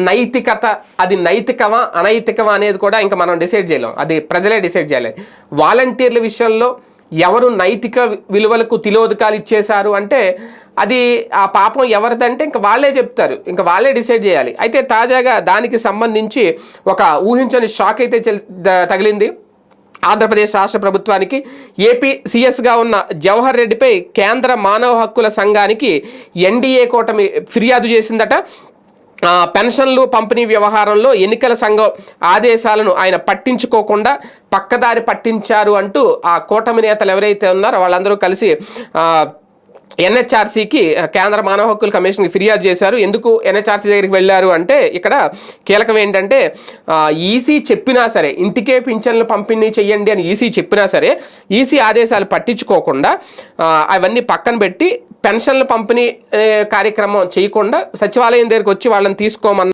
నైతికత, అది నైతికమా అనైతికమా అనేది కూడా ఇంకా మనం డిసైడ్ చేయలేం, అది ప్రజలే డిసైడ్ చేయాలి. వాలంటీర్ల విషయంలో ఎవరు నైతిక విలువలకు తిలోదకాలు ఇచ్చేశారు అంటే అది ఆ పాపం ఎవరిదంటే ఇంకా వాళ్ళే చెప్తారు, ఇంకా వాళ్ళే డిసైడ్ చేయాలి. అయితే తాజాగా దానికి సంబంధించి ఒక ఊహించని షాక్ అయితే తగిలింది ఆంధ్రప్రదేశ్ రాష్ట్ర ప్రభుత్వానికి. ఏపీ సీఎస్గా ఉన్న జవహర్ రెడ్డిపై కేంద్ర మానవ హక్కుల సంఘానికి ఎన్డీఏ కూటమి ఫిర్యాదు చేసిందట. పెన్షన్లు పంపిణీ వ్యవహారంలో ఎన్నికల సంఘం ఆదేశాలను ఆయన పట్టించుకోకుండా పక్కదారి పట్టించారు అంటూ ఆ కూటమి నేతలు ఎవరైతే ఉన్నారో వాళ్ళందరూ కలిసి ఎన్హెచ్ఆర్సీకి కేంద్ర మానవ హక్కుల కమిషన్కి ఫిర్యాదు చేశారు. ఎందుకు ఎన్హెచ్ఆర్సీ దగ్గరికి వెళ్ళారు అంటే ఇక్కడ కీలకం ఏంటంటే ఈసీ చెప్పినా సరే ఇంటికే పింఛన్లు పంపిణీ చెయ్యండి అని ఈసీ చెప్పినా సరే ఈసీ ఆదేశాలు పట్టించుకోకుండా అవన్నీ పక్కన పెట్టి పెన్షన్లు పంపిణీ కార్యక్రమం చేయకుండా సచివాలయం దగ్గరికి వచ్చి వాళ్ళని తీసుకోమన్న